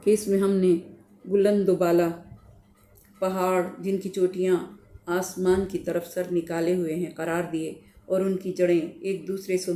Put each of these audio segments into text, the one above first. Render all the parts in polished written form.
کہ اس میں ہم نے بلند و بالا پہاڑ جن کی چوٹیاں آسمان کی طرف سر نکالے ہوئے ہیں قرار دیے، اور ان کی جڑیں ایک دوسرے سے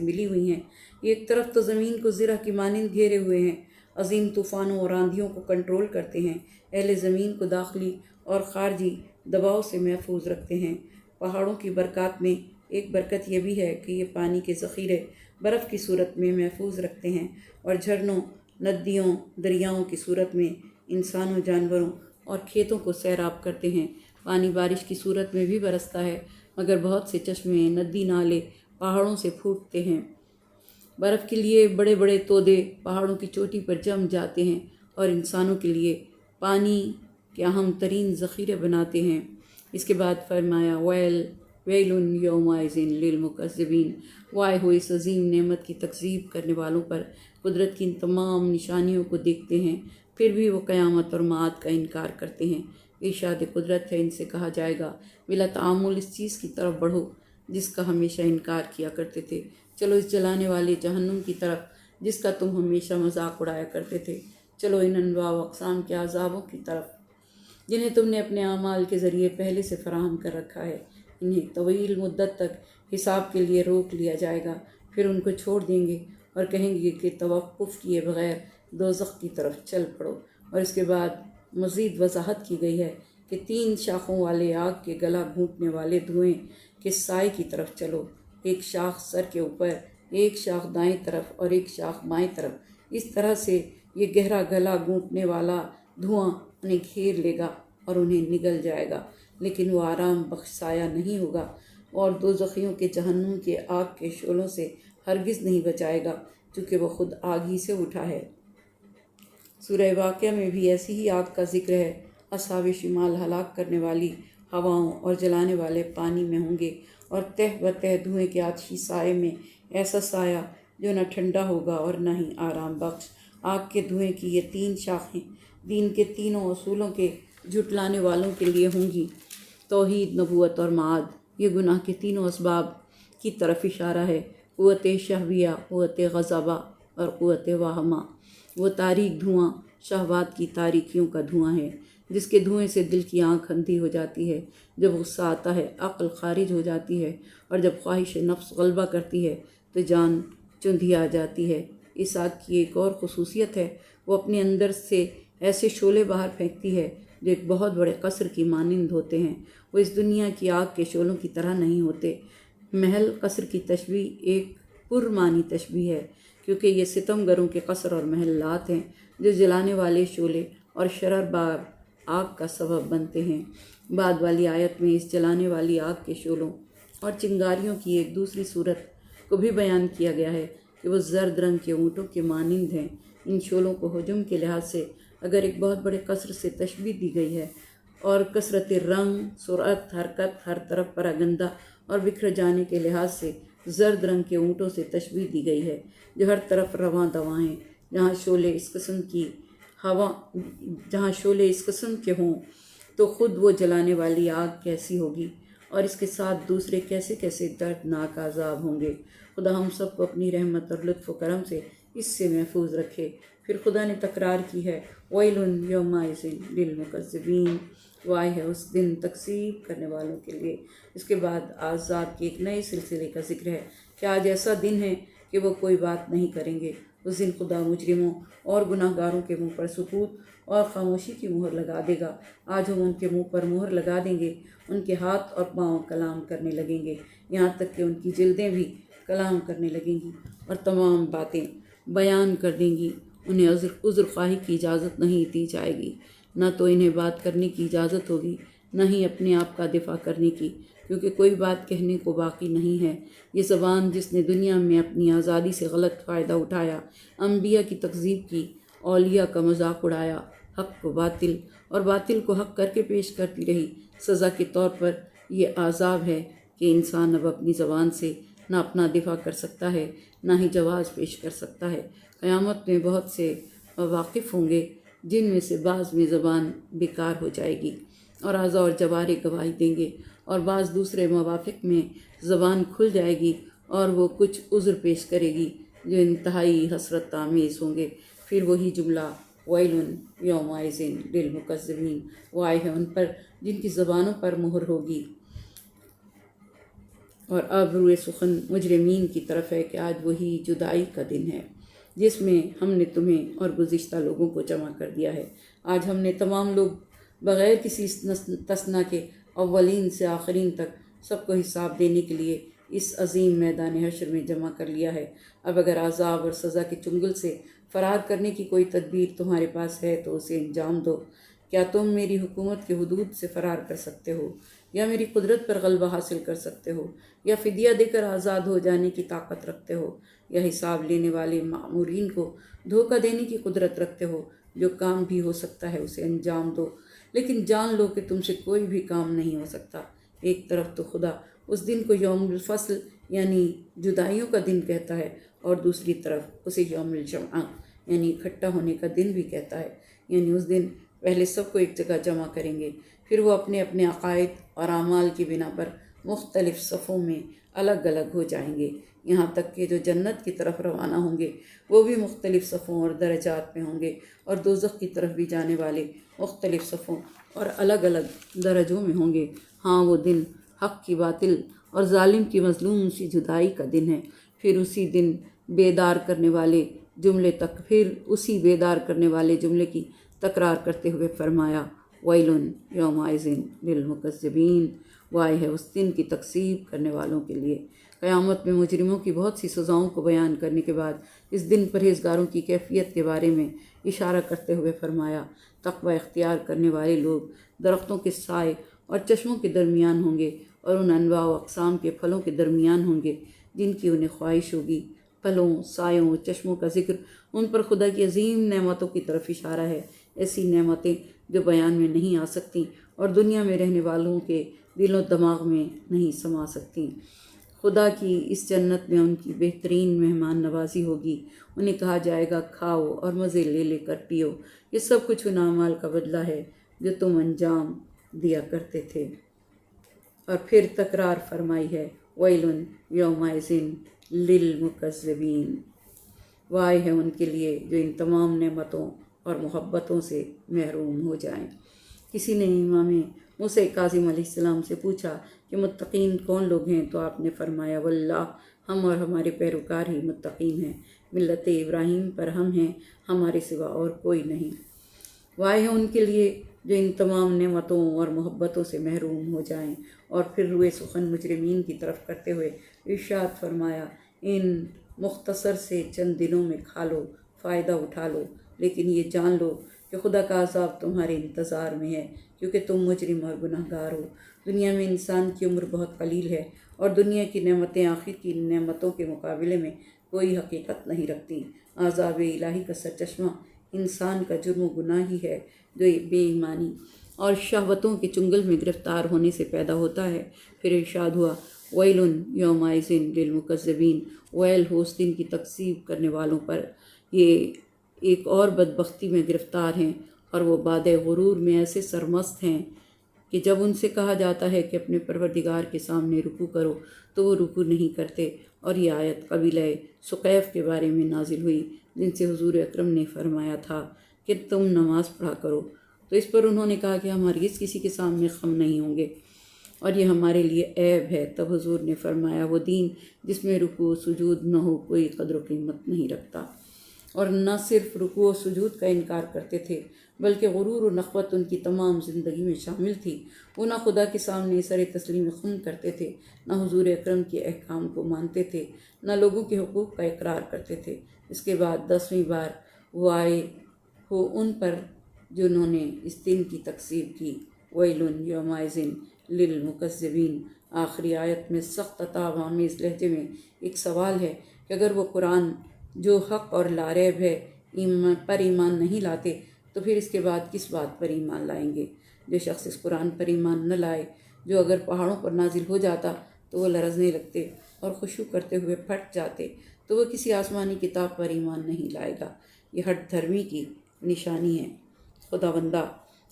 ملی ہوئی ہیں۔ ایک طرف تو زمین کو زرہ کی مانند گھیرے ہوئے ہیں، عظیم طوفانوں اور آندھیوں کو کنٹرول کرتے ہیں، اہل زمین کو داخلی اور خارجی دباؤ سے محفوظ رکھتے ہیں۔ پہاڑوں کی برکات میں ایک برکت یہ بھی ہے کہ یہ پانی کے ذخیرے برف کی صورت میں محفوظ رکھتے ہیں، اور جھرنوں، ندیوں، دریاؤں کی صورت میں انسانوں، جانوروں اور کھیتوں کو سیراب کرتے ہیں۔ پانی بارش کی صورت میں بھی برستا ہے، مگر بہت سے چشمے، ندی، نالے پہاڑوں سے پھوٹتے ہیں۔ برف کے لیے بڑے بڑے تودے پہاڑوں کی چوٹی پر جم جاتے ہیں اور انسانوں کے لیے پانی کے اہم ترین ذخیرے بناتے ہیں۔ اس کے بعد فرمایا ویل یومئذ للمکذبین، وائے ہو اس عظیم نعمت کی تکذیب کرنے والوں پر۔ قدرت کی ان تمام نشانیوں کو دیکھتے ہیں، پھر بھی وہ قیامت اور معاد کا انکار کرتے ہیں۔ ارشاد قدرت ہے، ان سے کہا جائے گا بلا تعامل اس چیز کی طرف بڑھو جس کا ہمیشہ انکار کیا کرتے تھے، چلو اس جلانے والے جہنم کی طرف جس کا تم ہمیشہ مذاق اڑایا کرتے تھے، چلو ان انواع و اقسام کے عذابوں کی طرف جنہیں تم نے اپنے اعمال کے ذریعے پہلے سے فراہم کر رکھا ہے۔ انہیں طویل مدت تک حساب کے لیے روک لیا جائے گا، پھر ان کو چھوڑ دیں گے اور کہیں گے کہ توقف کیے بغیر دوزخ کی طرف چل پڑو۔ اور اس کے بعد مزید وضاحت کی گئی ہے کہ 3 شاخوں والے آگ کے گلا گھونٹنے والے دھوئیں کے سائے کی طرف چلو، ایک شاخ سر کے اوپر، ایک شاخ دائیں طرف اور ایک شاخ بائیں طرف۔ اس طرح سے یہ گہرا گلا گھونٹنے والا دھواں انہیں گھیر لے گا اور انہیں نگل جائے گا، لیکن وہ آرام بخش سایہ نہیں ہوگا، اور دوزخیوں کے جہنم کے آگ کے شعلوں سے ہرگز نہیں بچائے گا، چونکہ وہ خود آگ ہی سے اٹھا ہے۔ سورہ واقعہ میں بھی ایسی ہی آگ کا ذکر ہے۔ اصحاب شمال ہلاک کرنے والی ہواؤں اور جلانے والے پانی میں ہوں گے، اور تہ بتہ دھوئیں کے آتشی سائے میں ایسا سایہ جو نہ ٹھنڈا ہوگا اور نہ ہی آرام بخش۔ آگ کے دھوئیں کی یہ 3 شاخیں دین کے تینوں اصولوں کے جھٹلانے والوں کے لیے ہوں گی، توحید، نبوت اور معاد۔ یہ گناہ کے تینوں اسباب کی طرف اشارہ ہے، قوت شہویہ، قوت غضبہ اور قوت واہمہ۔ وہ تاریک دھواں شہوات کی تاریکیوں کا دھواں ہے، جس کے دھوئیں سے دل کی آنکھ اندھی ہو جاتی ہے، جب غصہ آتا ہے عقل خارج ہو جاتی ہے، اور جب خواہش نفس غلبہ کرتی ہے تو جان چندھی آ جاتی ہے۔ اس آگ کی ایک اور خصوصیت ہے، وہ اپنے اندر سے ایسے شعلے باہر پھینکتی ہے جو ایک بہت بڑے قصر کی مانند ہوتے ہیں۔ وہ اس دنیا کی آگ کے شعلوں کی طرح نہیں ہوتے۔ محل قصر کی تشبیہ ایک پرمعنی تشبیہ ہے، کیونکہ یہ ستم گروں کے قصر اور محلات ہیں جو جلانے والے شعلے اور شرر بار آگ کا سبب بنتے ہیں۔ بعد والی آیت میں اس جلانے والی آگ کے شعلوں اور چنگاریوں کی ایک دوسری صورت کو بھی بیان کیا گیا ہے کہ وہ زرد رنگ کے اونٹوں کے مانند ہیں۔ ان شعلوں کو حجم کے لحاظ سے اگر ایک بہت بڑے قصر سے تشبیہ دی گئی ہے، اور کثرت رنگ، سرعت، حرکت، ہر طرف پراگندہ اور بکھر جانے کے لحاظ سے زرد رنگ کے اونٹوں سے تشبیہ دی گئی ہے جو ہر طرف رواں دواں ہیں۔ جہاں شعلے اس قسم کے ہوں تو خود وہ جلانے والی آگ کیسی ہوگی، اور اس کے ساتھ دوسرے کیسے کیسے دردناک عذاب ہوں گے۔ خدا ہم سب کو اپنی رحمت اور لطف و کرم سے اس سے محفوظ رکھے۔ پھر خدا نے تکرار کی ہے ویل یومئذ للمکذبین، وائے ہے اس دن تکذیب کرنے والوں کے لیے۔ اس کے بعد عذاب کے ایک نئے سلسلے کا ذکر ہے کہ آج ایسا دن ہے کہ وہ کوئی بات نہیں کریں گے۔ اس دن خدا مجرموں اور گناہ گاروں کے منہ پر سکوت اور خاموشی کی مہر لگا دے گا۔ آج ہم ان کے منہ پر مہر لگا دیں گے، ان کے ہاتھ اور پاؤں کلام کرنے لگیں گے، یہاں تک کہ ان کی جلدیں بھی کلام کرنے لگیں گی اور تمام باتیں بیان کر دیں گی۔ انہیں عذر خواہی کی اجازت نہیں دی جائے گی، نہ تو انہیں بات کرنے کی اجازت ہوگی، نہ ہی اپنے آپ کا دفاع کرنے کی، کیونکہ کوئی بات کہنے کو باقی نہیں ہے۔ یہ زبان جس نے دنیا میں اپنی آزادی سے غلط فائدہ اٹھایا، انبیاء کی تکذیب کی، اولیاء کا مذاق اڑایا، حق کو باطل اور باطل کو حق کر کے پیش کرتی رہی، سزا کے طور پر یہ عذاب ہے کہ انسان اب اپنی زبان سے نہ اپنا دفاع کر سکتا ہے، نہ ہی جواز پیش کر سکتا ہے۔ قیامت میں بہت سے مواقف ہوں گے جن میں سے بعض میں زبان بیکار ہو جائے گی اور اعضاء اور جوارح گواہی دیں گے، اور بعض دوسرے مواقف میں زبان کھل جائے گی اور وہ کچھ عذر پیش کرے گی جو انتہائی حسرت آمیز ہوں گے۔ پھر وہی جملہ ویل یومئذ للمکذبین، وائے ہے ان پر جن کی زبانوں پر مہر ہوگی۔ اور اب روئے سخن مجرمین کی طرف ہے کہ آج وہی جدائی کا دن ہے جس میں ہم نے تمہیں اور گزشتہ لوگوں کو جمع کر دیا ہے۔ آج ہم نے تمام لوگ بغیر کسی استثناء کے اولین سے آخرین تک سب کو حساب دینے کے لیے اس عظیم میدان حشر میں جمع کر لیا ہے۔ اب اگر عذاب اور سزا کے چنگل سے فرار کرنے کی کوئی تدبیر تمہارے پاس ہے تو اسے انجام دو۔ کیا تم میری حکومت کے حدود سے فرار کر سکتے ہو، یا میری قدرت پر غلبہ حاصل کر سکتے ہو، یا فدیہ دے کر آزاد ہو جانے کی طاقت رکھتے ہو، یا حساب لینے والے مأمورین کو دھوکہ دینے کی قدرت رکھتے ہو؟ جو کام بھی ہو سکتا ہے اسے انجام دو، لیکن جان لو کہ تم سے کوئی بھی کام نہیں ہو سکتا۔ ایک طرف تو خدا اس دن کو یوم الفصل یعنی جدائیوں کا دن کہتا ہے، اور دوسری طرف اسے یوم الجمعہ یعنی اکٹھا ہونے کا دن بھی کہتا ہے۔ یعنی اس دن پہلے سب کو ایک جگہ جمع کریں گے، پھر وہ اپنے اپنے عقائد اور اعمال کی بنا پر مختلف صفوں میں الگ الگ ہو جائیں گے، یہاں تک کہ جو جنت کی طرف روانہ ہوں گے وہ بھی مختلف صفوں اور درجات میں ہوں گے، اور دوزخ کی طرف بھی جانے والے مختلف صفوں اور الگ الگ درجوں میں ہوں گے۔ ہاں، وہ دن حق کی باطل اور ظالم کی مظلوم سی جدائی کا دن ہے۔ پھر اسی بیدار کرنے والے جملے کی تکرار کرتے ہوئے فرمایا ویل یومئذ للمکذبین، وائے ہے اس دن کی تکذیب کرنے والوں کے لیے۔ قیامت میں مجرموں کی بہت سی سزاؤں کو بیان کرنے کے بعد اس دن پرہیزگاروں کی کیفیت کے بارے میں اشارہ کرتے ہوئے فرمایا تقوی اختیار کرنے والے لوگ درختوں کے سائے اور چشموں کے درمیان ہوں گے، اور ان انواع و اقسام کے پھلوں کے درمیان ہوں گے جن کی انہیں خواہش ہوگی۔ پھلوں، سایوں، چشموں کا ذکر ان پر خدا کی عظیم نعمتوں کی طرف اشارہ ہے، ایسی نعمتیں جو بیان میں نہیں آ سکتیں اور دنیا میں رہنے والوں کے دل و دماغ میں نہیں سما سکتیں۔ خدا کی اس جنت میں ان کی بہترین مہمان نوازی ہوگی، انہیں کہا جائے گا کھاؤ اور مزے لے لے کر پیو، یہ سب کچھ ان اعمال کا بدلہ ہے جو تم انجام دیا کرتے تھے۔ اور پھر تکرار فرمائی ہے ویل یومئذ للمکذبین، وائے ہے ان کے لیے جو ان تمام نعمتوں اور محبتوں سے محروم ہو جائیں۔ کسی نے امام موسیٰ کاظم علیہ السلام سے پوچھا کہ متقین کون لوگ ہیں؟ تو آپ نے فرمایا واللہ، ہم اور ہمارے پیروکار ہی متقین ہیں، ملت ابراہیم پر ہم ہیں، ہمارے سوا اور کوئی نہیں۔ وائے ہے ان کے لیے جو ان تمام نعمتوں اور محبتوں سے محروم ہو جائیں۔ اور پھر روئے سخن مجرمین کی طرف کرتے ہوئے ارشاد فرمایا ان مختصر سے چند دنوں میں کھا لو، فائدہ اٹھا لو، لیکن یہ جان لو کہ خدا کا عذاب تمہارے انتظار میں ہے، کیونکہ تم مجرم اور گناہ گار ہو۔ دنیا میں انسان کی عمر بہت قلیل ہے، اور دنیا کی نعمتیں آخر کی نعمتوں کے مقابلے میں کوئی حقیقت نہیں رکھتی۔ عذاب الہی کا سرچشمہ انسان کا جرم و گناہ ہی ہے، جو بے ایمانی اور شہوتوں کے چنگل میں گرفتار ہونے سے پیدا ہوتا ہے۔ پھر ارشاد ہوا ویل یومئذ للمکذبین، ویل ہو اس دن کی تکذیب کرنے والوں پر، یہ ایک اور بدبختی میں گرفتار ہیں، اور وہ باد غرور میں ایسے سرمست ہیں کہ جب ان سے کہا جاتا ہے کہ اپنے پروردگار کے سامنے رکوع کرو تو وہ رکوع نہیں کرتے۔ اور یہ آیت قبیلہ ثقیف کے بارے میں نازل ہوئی، جن سے حضور اکرم نے فرمایا تھا کہ تم نماز پڑھا کرو، تو اس پر انہوں نے کہا کہ ہم ہرگز کسی کے سامنے خم نہیں ہوں گے اور یہ ہمارے لیے عیب ہے۔ تب حضور نے فرمایا وہ دین جس میں رکوع و سجود نہ ہو کوئی قدر و قیمت نہیں رکھتا۔ اور نہ صرف رکوع و سجود کا انکار کرتے تھے، بلکہ غرور و نخوت ان کی تمام زندگی میں شامل تھی۔ وہ نہ خدا کے سامنے سر تسلیم خم کرتے تھے، نہ حضور اکرم کے احکام کو مانتے تھے، نہ لوگوں کے حقوق کا اقرار کرتے تھے۔ اس کے بعد 10ویں بار وہ آئے ہو ان پر جنہوں نے اس دن کی تکذیب کی۔ ویل یومئذ للمکذبین، آخری آیت میں سخت عتاب آمیز لہجے میں ایک سوال ہے کہ اگر وہ قرآن جو حق اور لاریب ہے پر ایمان نہیں لاتے تو پھر اس کے بعد کس بات پر ایمان لائیں گے؟ جو شخص اس قرآن پر ایمان نہ لائے، جو اگر پہاڑوں پر نازل ہو جاتا تو وہ لرزنے لگتے اور خشوع کرتے ہوئے پھٹ جاتے، تو وہ کسی آسمانی کتاب پر ایمان نہیں لائے گا۔ یہ ہٹ دھرمی کی نشانی ہے۔ خداوندہ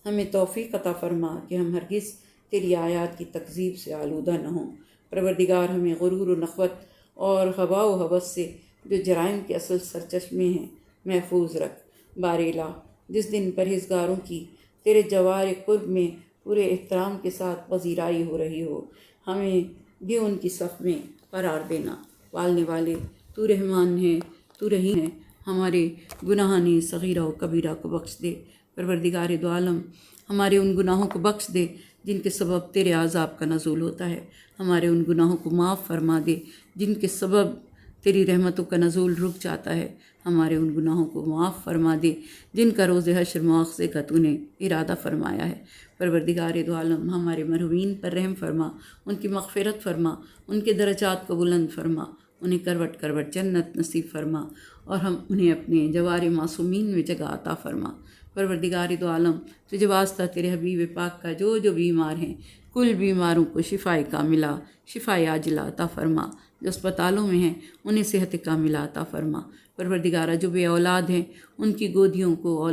ہمیں توفیق عطا فرما کہ ہم ہرگز تیری آیات کی تکذیب سے آلودہ نہ ہوں۔ پروردگار ہمیں غرور و نخوت اور ہوا و ہوس سے جو جرائم کے اصل سرچشمے ہیں محفوظ رکھ۔ بار الہ، جس دن پرہیزگاروں کی تیرے جوار قرب میں پورے احترام کے ساتھ پذیرائی ہو رہی ہو، ہمیں بھی ان کی صف میں قرار دینا۔ پالنے والے تو رحمان ہے، تو رحیم ہے، ہمارے گناہان صغیرہ و کبیرہ کو بخش دے۔ پروردگار دو عالم، ہمارے ان گناہوں کو بخش دے جن کے سبب تیرے عذاب کا نزول ہوتا ہے، ہمارے ان گناہوں کو معاف فرما دے جن کے سبب تیری رحمتوں کا نزول رک جاتا ہے، ہمارے ان گناہوں کو معاف فرما دے جن کا روز حشر مواخذے کا تو نے ارادہ فرمایا ہے۔ پروردگار دو عالم، ہمارے مرحومین پر رحم فرما، ان کی مغفرت فرما، ان کے درجات کو بلند فرما، انہیں کروٹ کروٹ جنت نصیب فرما، اور ہم انہیں اپنے جوار معصومین میں جگہ عطا فرما۔ پروردگار دو عالم، تجھے واسطہ تیرے حبیب پاک کا جو بیمار ہیں، کل بیماروں کو شفائے کاملہ، شفائے عاجلہ عطا فرما۔ جو اسپتالوں میں ہیں انہیں صحت کاملہ عطا فرما۔ پروردگارہ، جو بے اولاد ہیں ان کی گودیوں کو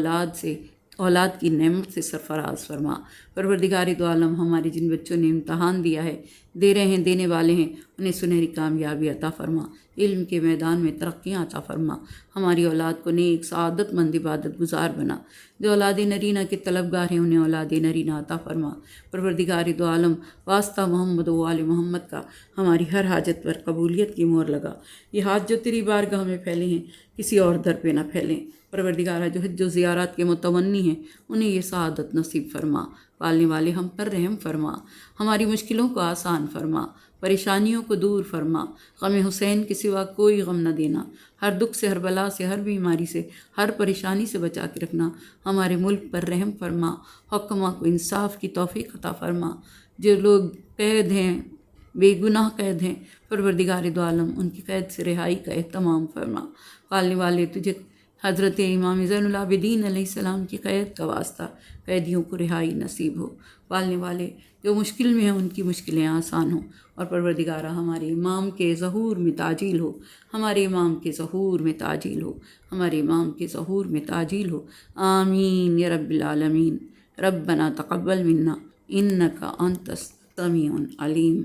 اولاد کی نعمت سے سرفراز فرما۔ پروردگار دو عالم، ہمارے جن بچوں نے امتحان دیا ہے، دے رہے ہیں، دینے والے ہیں، انہیں سنہری کامیابی عطا فرما، علم کے میدان میں ترقیاں عطا فرما۔ ہماری اولاد کو نیک سعادت مند عبادت گزار بنا۔ جو اولاد نرینہ کے طلبگار ہیں انہیں اولاد نرینہ عطا فرما۔ پروردگار دو عالم، واسطہ محمد و آل محمد کا ہماری ہر حاجت پر قبولیت کی مہر لگا۔ یہ ہاتھ جو تیری بارگاہ میں پھیلے ہیں کسی اور در پہ نہ پھیلیں۔ پروردگارہ، جو حج و زیارات کے متمنی ہیں انہیں یہ سعادت نصیب فرما۔ پالنے والے، ہم پر رحم فرما، ہماری مشکلوں کو آسان فرما، پریشانیوں کو دور فرما۔ غم حسین کے سوا کوئی غم نہ دینا، ہر دکھ سے، ہر بلا سے، ہر بیماری سے، ہر پریشانی سے بچا کے رکھنا۔ ہمارے ملک پر رحم فرما، حکماں کو انصاف کی توفیق عطا فرما۔ جو لوگ قید ہیں، بے گناہ قید ہیں، پروردگار دو عالم ان کی قید سے رہائی کا اہتمام فرما۔ پالنے والے، تجھے حضرت امام زین العابدین علیہ السلام کی قید کا واسطہ قیدیوں کو رہائی نصیب ہو۔ پالنے والے، جو مشکل میں ہیں ان کی مشکلیں آسان ہوں، اور پروردگارہ ہمارے امام کے ظہور میں تعجیل ہو، ہمارے امام کے ظہور میں تعجیل ہو، ہمارے امام کے ظہور میں تعجیل ہو۔ آمین یا رب العالمین۔ ربنا تقبل منا انک انت السمیع العلیم۔